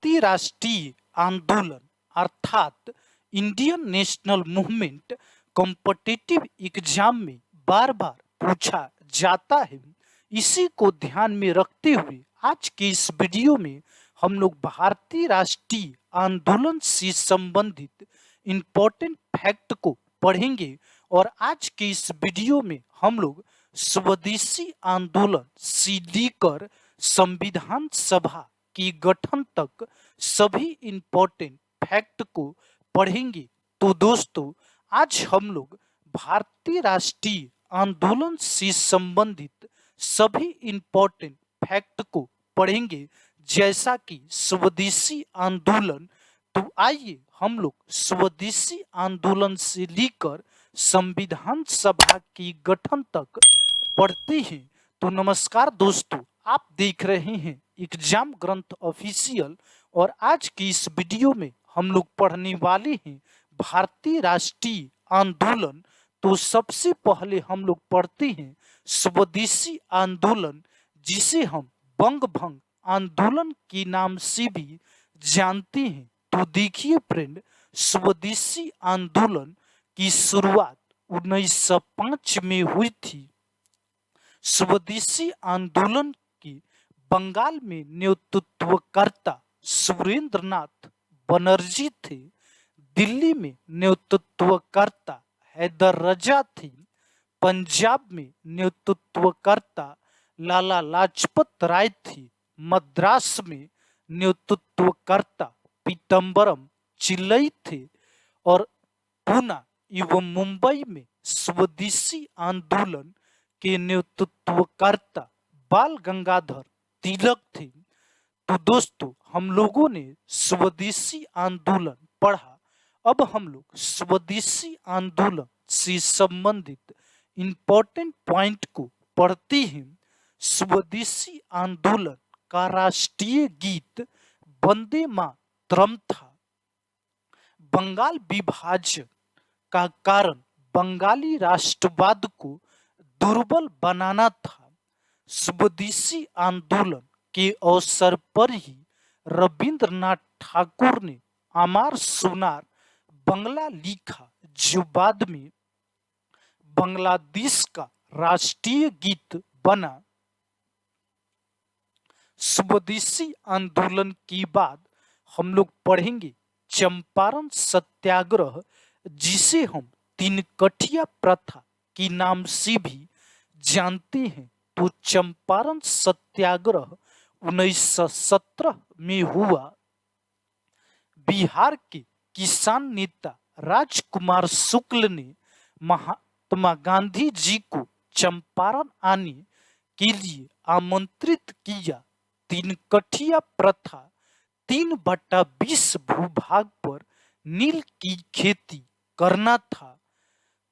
भारतीय राष्ट्रीय आंदोलन अर्थात Indian national movement competitive exam में बार बार पूछा जाता है। इसी को ध्यान में रखते हुए आज के इस वीडियो में हम लोग भारतीय राष्ट्रीय आंदोलन से संबंधित इम्पोर्टेंट फैक्ट को पढ़ेंगे और आज के इस वीडियो में हम लोग स्वदेशी आंदोलन से लेकर संविधान सभा की गठन तक सभी इम्पोर्टेंट फैक्ट को पढ़ेंगे। तो दोस्तों, आज हम लोग भारतीय राष्ट्रीय आंदोलन से संबंधित सभी इम्पोर्टेंट फैक्ट को पढ़ेंगे, जैसा कि स्वदेशी आंदोलन। तो आइए हम लोग स्वदेशी आंदोलन से लेकर संविधान सभा की गठन तक पढ़ते हैं। तो नमस्कार दोस्तों, आप देख रहे हैं एग्जाम ग्रंथ ऑफिशियल और आज की इस वीडियो में हम लोग पढ़ने वाले हैं भारतीय राष्ट्रीय आंदोलन। तो सबसे पहले हम लोग पढ़ते हैं स्वदेशी आंदोलन, जिसे हम बंग भंग आंदोलन के नाम से भी जानते हैं। तो देखिए फ्रेंड, स्वदेशी आंदोलन की शुरुआत 1905 में हुई थी। स्वदेशी आंदोलन की बंगाल में नेतृत्वकर्ता सुरेंद्रनाथ बनर्जी थे। दिल्ली में नेतृत्वकर्ता हैदर रजा थे। पंजाब में नेतृत्वकर्ता लाला लाजपत राय थी। मद्रास में नेतृत्वकर्ता पीतम्बरम चिल्लई थे और पूना एवं मुंबई में स्वदेशी आंदोलन के नेतृत्वकर्ता बाल गंगाधर तिलक थे। तो दोस्तों, हम लोगों ने स्वदेशी आंदोलन पढ़ा। अब हम लोग स्वदेशी आंदोलन से संबंधित इम्पोर्टेंट पॉइंट को पढ़ते हैं। स्वदेशी आंदोलन का राष्ट्रीय गीत वंदे मातरम था। बंगाल विभाजन का कारण बंगाली राष्ट्रवाद को दुर्बल बनाना था। स्वदेशी आंदोलन के अवसर पर ही रविंद्रनाथ ठाकुर ने अमार सोनार बंगला लिखा, जो बाद में बांग्लादेश का राष्ट्रीय गीत बना। स्वदेशी आंदोलन के बाद हम लोग पढ़ेंगे चंपारण सत्याग्रह, जिसे हम तीन कठिया प्रथा के नाम से भी जानते हैं। तो चंपारण सत्याग्रह 1917 में हुआ। बिहार के किसान नेता राजकुमार शुक्ल ने महात्मा गांधी जी को चंपारण आने के लिए आमंत्रित किया। तीन कठिया प्रथा 3/20 भूभाग पर नील की खेती करना था।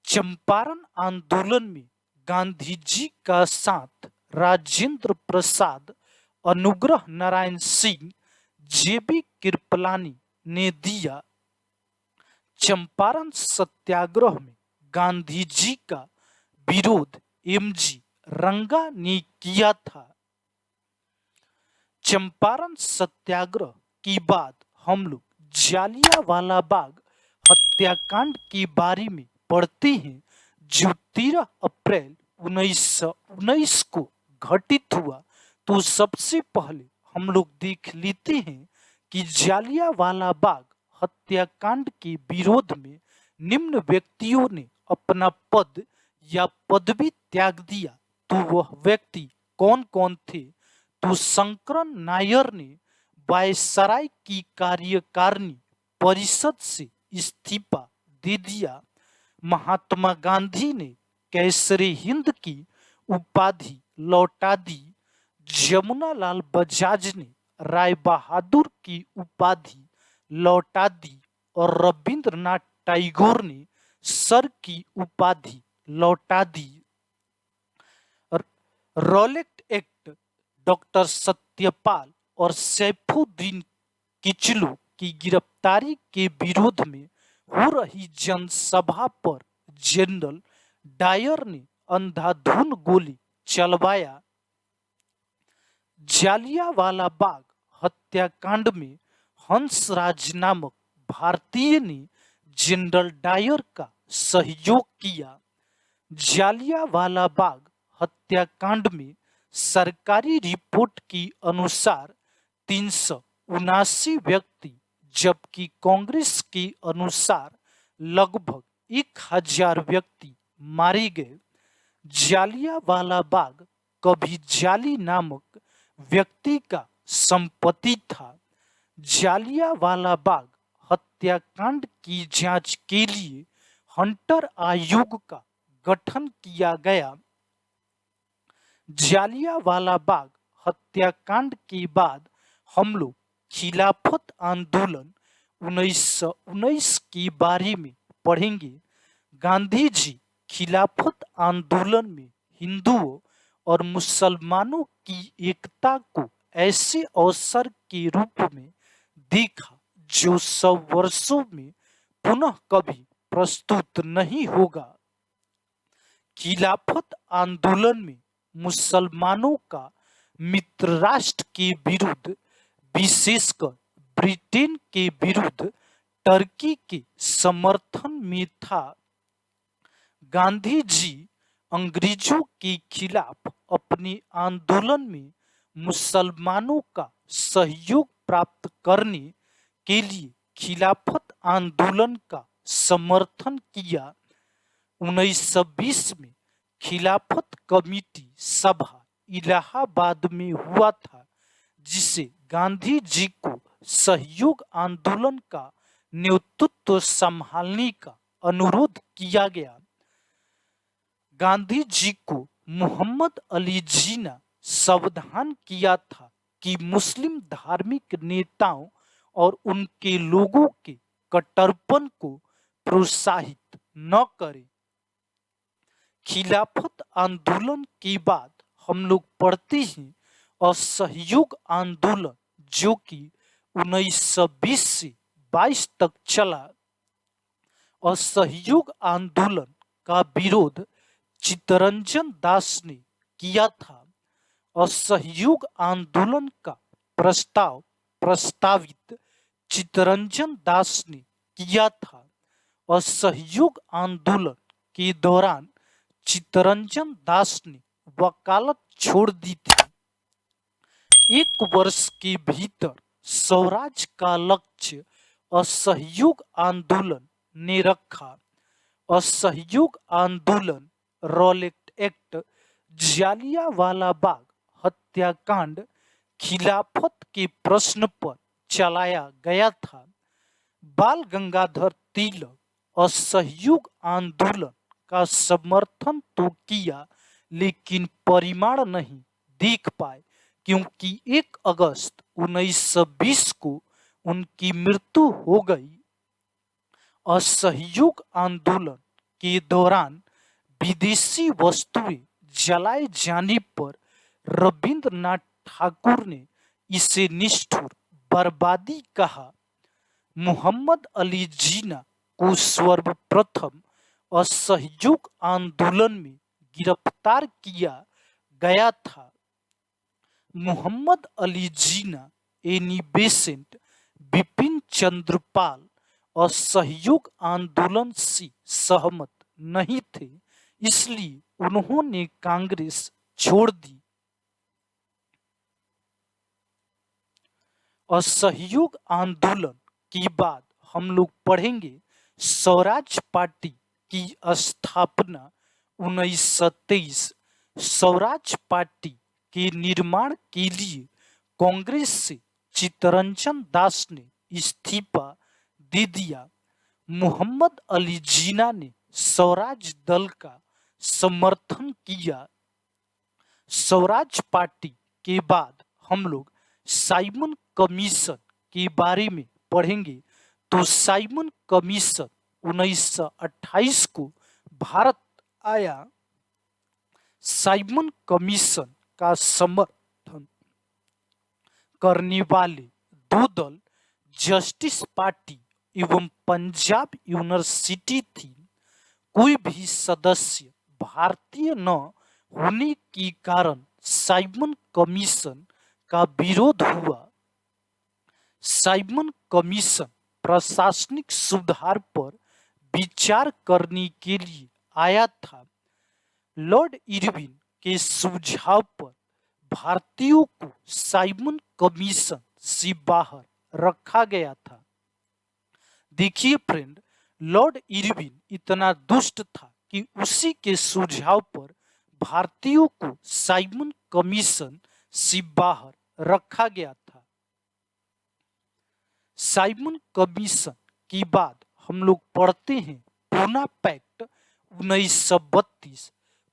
चंपारण आंदोलन में गांधी जी का साथ राजेंद्र प्रसाद, अनुग्रह नारायण सिंह, जेबी कृपलानी ने दिया। चंपारण सत्याग्रह में गांधी जी का विरोध एमजी रंगा ने किया था। चंपारण सत्याग्रह के बाद हम लोग जालियांवाला बाग हत्याकांड के बारे में पढ़ते हैं, जो 13 अप्रैल 1919 को घटित हुआ। तो सबसे पहले हम लोग देख लेते हैं कि जालियांवाला बाग हत्याकांड के विरोध में निम्न व्यक्तियों ने अपना पद या पदवी त्याग दिया। तो वह व्यक्ति कौन कौन थे? तो शंकरन नायर ने वायसराय की कार्यकारिणी परिषद से इस्तीफा दे दिया। महात्मा गांधी ने कैसरे हिंद की उपाधि लौटा दी। जमुनालाल बजाज ने राय बहादुर की उपाधि लौटा दी और रविंद्रनाथ टैगोर ने सर की उपाधि लौटा दी। रॉलेट एक्ट डॉक्टर सत्यपाल और सैफुद्दीन किचलू की गिरफ्तारी के विरोध में हो रही जनसभा पर जनरल डायर ने अंधाधुंध गोली चलवाया। जालियांवाला बाग हत्याकांड में हंसराज नामक भारतीय ने जनरल डायर का सहयोग किया। जालियांवाला बाग हत्याकांड में सरकारी रिपोर्ट की अनुसार 379 व्यक्ति, जबकि कांग्रेस के अनुसार लगभग 1000 व्यक्ति मारे गए। जालियांवाला बाग कभी जाली नामक व्यक्ति का संपत्ति था। जालियांवाला बाग हत्याकांड की जांच के लिए हंटर आयोग का गठन किया गया। जालियांवाला बाग हत्याकांड के बाद हम लोग खिलाफत आंदोलन 1919 के बारे में पढ़ेंगे। गांधी जी खिलाफत आंदोलन में हिंदुओं और मुसलमानों की एकता को ऐसे अवसर के रूप में देखा जो 100 वर्षों में पुनः कभी प्रस्तुत नहीं होगा। खिलाफत आंदोलन में मुसलमानों का मित्र राष्ट्र के विरुद्ध, विशेषकर ब्रिटेन के विरुद्ध टर्की के समर्थन में था। गांधी जी अंग्रेजों के खिलाफ अपने आंदोलन में मुसलमानों का सहयोग प्राप्त करने के लिए खिलाफत आंदोलन का समर्थन किया। 1920 में खिलाफत कमेटी सभा इलाहाबाद में हुआ था, जिसे गांधी जी को सहयोग आंदोलन का नेतृत्व संभालने का अनुरोध किया गया। गांधी जी को मोहम्मद अली जिन्ना सावधान किया था कि मुस्लिम धार्मिक नेताओं और उनके लोगों के कट्टरपन को प्रोत्साहित न करें। खिलाफत आंदोलन के बाद हम लोग पढ़ते हैं असहयोग आंदोलन, जो कि 1920 से 22 तक चला। असहयोग आंदोलन का विरोध चित्तरंजन दास ने किया था। असहयोग आंदोलन का प्रस्तावित चित्तरंजन दास ने किया था। असहयोग आंदोलन के दौरान चित्तरंजन दास ने वकालत छोड़ दी थी। 1 वर्ष के भीतर स्वराज का लक्ष्य असहयोग आंदोलन ने रखा। असहयोग आंदोलन, रॉलेट एक्ट, जालियांवाला बाग हत्याकांड, खिलाफत के प्रश्न पर चलाया गया था। बाल गंगाधर तिलक असहयोग आंदोलन का समर्थन तो किया, लेकिन परिणाम नहीं देख पाए, क्योंकि 1 अगस्त 1920 को उनकी मृत्यु हो गई। असहयोग आंदोलन के दौरान विदेशी वस्तुएं जलाए जाने पर रविंद्रनाथ ठाकुर ने इसे निष्ठुर बर्बादी कहा। मोहम्मद अली जिन्ना को सर्वप्रथम असहयोग आंदोलन में गिरफ्तार किया गया था। मोहम्मद अली जिन्ना, एनी बेसेंट, बिपिन चंद्र पाल असहयोग आंदोलन से सहमत नहीं थे, इसलिए उन्होंने कांग्रेस छोड़ दी। असहयोग आंदोलन के बाद हम लोग पढ़ेंगे स्वराज पार्टी की स्थापना 1923। स्वराज पार्टी के निर्माण के लिए कांग्रेस से चित्तरंजन दास ने इस्तीफा दे दिया। मोहम्मद अली जिन्ना ने स्वराज दल का समर्थन किया। स्वराज पार्टी के बाद हम लोग साइमन कमीशन के बारे में पढ़ेंगे। तो साइमन कमीशन 1928 को भारत आया। साइमन कमीशन का समर्थन करने वाले 2 दल जस्टिस पार्टी एवं पंजाब यूनिवर्सिटी थी। कोई भी सदस्य भारतीय न होने के कारण साइमन कमीशन का विरोध हुआ। साइमन कमीशन प्रशासनिक सुधार पर विचार करने के लिए आया था। लॉर्ड इरविन के सुझाव पर भारतीयों को साइमन कमीशन से बाहर रखा गया था। देखिए फ्रेंड, लॉर्ड इरविन इतना दुष्ट था कि उसी के सुझाव पर भारतीयों को साइमन कमीशन से बाहर रखा गया था। साइमन कमीशन के बाद हम लोग पढ़ते हैं पूना पैक्ट 1932।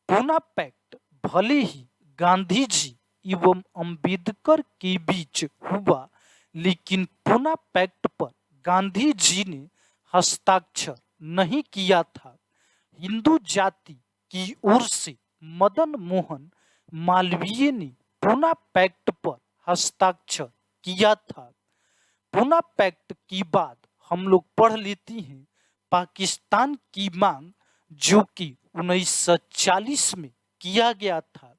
पूना पैक्ट भले ही गांधी जी एवं अंबेडकर के बीच हुआ, लेकिन पूना पैक्ट पर गांधी जी ने हस्ताक्षर नहीं किया था। हिंदू जाति की ओर से मदन मोहन मालवीय ने पूना पैक्ट पर हस्ताक्षर किया था। पूना पैक्ट की बात हम लोग पढ़ लेते हैं पाकिस्तान की मांग, जो कि 1940 में किया गया था।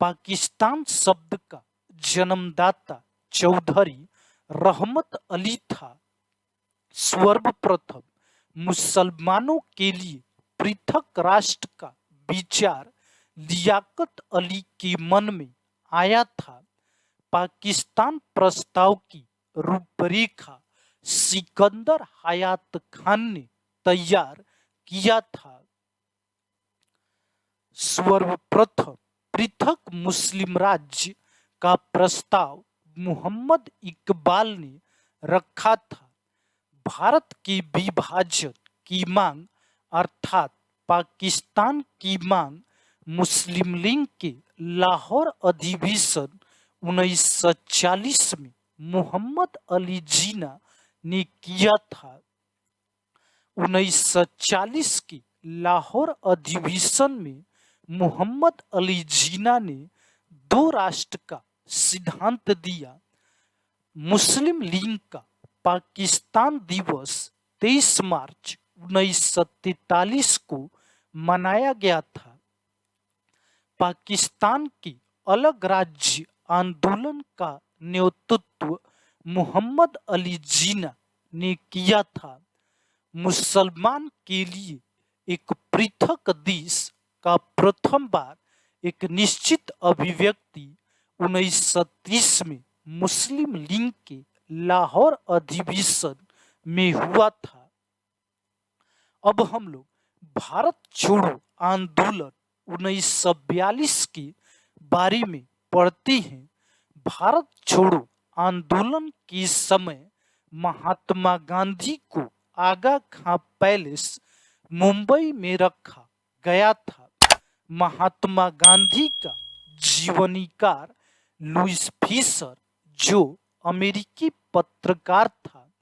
पाकिस्तान शब्द का जन्मदाता चौधरी रहमत अली था। सर्वप्रथम मुसलमानों के लिए पृथक राष्ट्र का विचार लियाकत अली के मन में आया था। पाकिस्तान प्रस्ताव की रूपरेखा सिकंदर हयात खान ने तैयार किया था। सर्वप्रथम पृथक मुस्लिम राज्य का प्रस्ताव मोहम्मद इकबाल ने रखा था। भारत के विभाजन की मांग अर्थात पाकिस्तान की मांग मुस्लिम लीग के लाहौर अधिवेशन 1940 में मोहम्मद अली जिन्ना ने किया था। 1940 के लाहौर अधिवेशन में मोहम्मद अली जिन्ना ने दो राष्ट्र का सिद्धांत दिया। मुस्लिम लीग का पाकिस्तान दिवस 23 मार्च 1943 को मनाया गया था। पाकिस्तान के अलग राज्य आंदोलन का नेतृत्व मोहम्मद अली जिन्ना ने किया था। मुसलमान के लिए एक पृथक देश का प्रथम बार एक निश्चित अभिव्यक्ति 1930 में मुस्लिम लीग के लाहौर अधिवेशन में हुआ था। अब हम लोग भारत छोड़ो आंदोलन 1942 के बारे में पढ़ते हैं। भारत छोड़ो आंदोलन के समय महात्मा गांधी को आगा खां पैलेस मुंबई में रखा गया था। महात्मा गांधी का जीवनीकार लुईस फिशर, जो अमेरिकी पत्रकार था,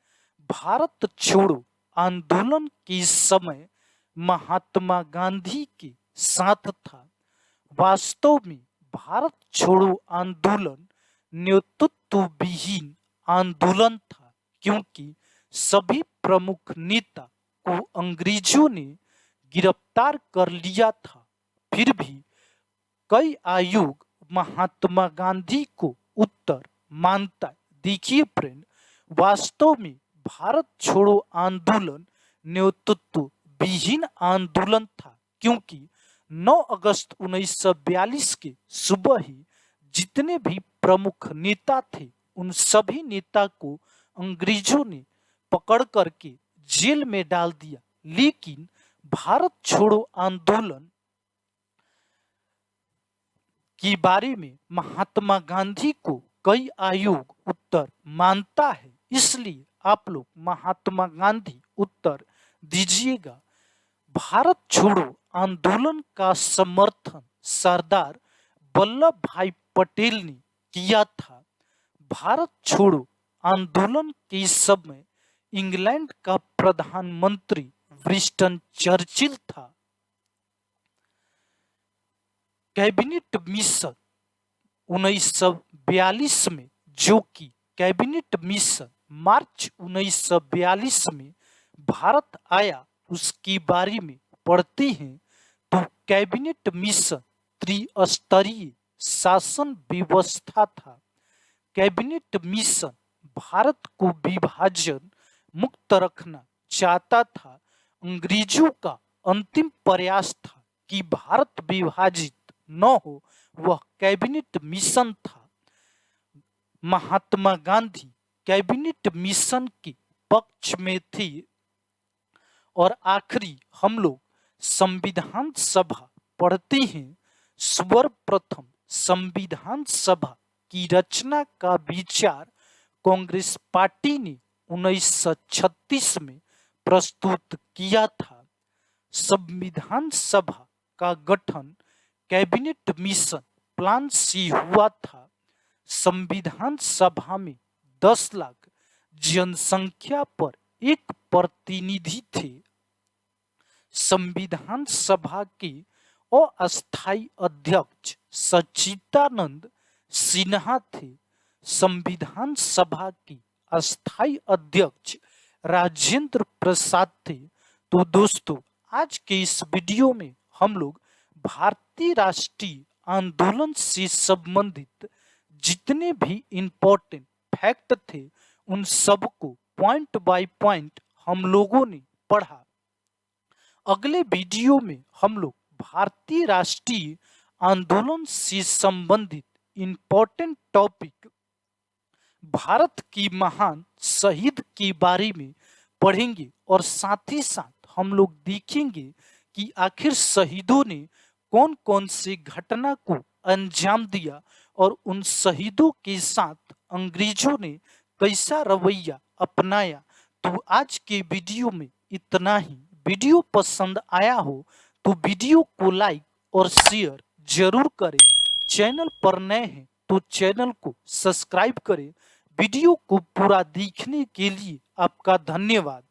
भारत छोड़ो आंदोलन के समय महात्मा गांधी के साथ था। वास्तव में भारत छोड़ो आंदोलन नेतृत्व विहीन आंदोलन था, क्योंकि सभी प्रमुख नेता को अंग्रेजों ने गिरफ्तार कर लिया था। फिर भी कई आयोग महात्मा गांधी को उत्तर मानता है। देखिए फ्रेंड, वास्तव में भारत छोड़ो आंदोलन नेतृत्व विहीन आंदोलन था, क्योंकि 9 अगस्त 1942 के सुबह ही जितने भी प्रमुख नेता थे, उन सभी नेता को अंग्रेजों ने पकड़ करके जेल में डाल दिया। लेकिन भारत छोड़ो आंदोलन के बारे में महात्मा गांधी को कई आयोग उत्तर मानता है, इसलिए आप लोग महात्मा गांधी उत्तर दीजिएगा। भारत छोड़ो आंदोलन का समर्थन सरदार वल्लभ भाई पटेल ने किया था। भारत छोड़ो आंदोलन के समय इंग्लैंड का प्रधानमंत्री विंस्टन चर्चिल था। कैबिनेट मिशन 1942 में, जो कि कैबिनेट मिशन मार्च 1942 में भारत आया, उसके बारे में पढ़ते हैं तो कैबिनेट मिशन त्रिस्तरीय शासन व्यवस्था था। कैबिनेट मिशन भारत को विभाजन मुक्त रखना चाहता था। अंग्रेजों का अंतिम प्रयास था कि भारत विभाजित न हो, वह कैबिनेट मिशन था। महात्मा गांधी कैबिनेट मिशन के पक्ष में थे। और आखिरी हम लोग संविधान सभा पढ़ते हैं। सर्वप्रथम संविधान सभा की रचना का विचार कांग्रेस पार्टी ने 1936 में प्रस्तुत किया था। संविधान सभा का गठन कैबिनेट मिशन प्लान से हुआ था। संविधान सभा में 10 लाख जनसंख्या पर एक प्रतिनिधि थे। संविधान सभा के अस्थायी अध्यक्ष सच्चिदानंद सिन्हा थे। संविधान सभा के अस्थायी अध्यक्ष राजेंद्र प्रसाद थे। तो दोस्तों, आज के इस वीडियो में हम लोग भारतीय राष्ट्रीय आंदोलन से संबंधित जितने भी इम्पोर्टेंट फैक्ट थे उन सबको पॉइंट बाय पॉइंट हम लोगों ने पढ़ा। अगले वीडियो में हम लोग भारतीय राष्ट्रीय आंदोलन से संबंधित इम्पोर्टेंट टॉपिक भारत की महान शहीद के बारे में पढ़ेंगे और साथ ही साथ हम लोग देखेंगे कि आखिर शहीदों ने कौन कौन से घटना को अंजाम दिया और उन शहीदों के साथ अंग्रेजों ने कैसा रवैया अपनाया। तो आज के वीडियो में इतना ही। वीडियो पसंद आया हो तो वीडियो को लाइक और शेयर जरूर करें। चैनल पर नए हैं तो चैनल को सब्सक्राइब करें। वीडियो को पूरा देखने के लिए आपका धन्यवाद।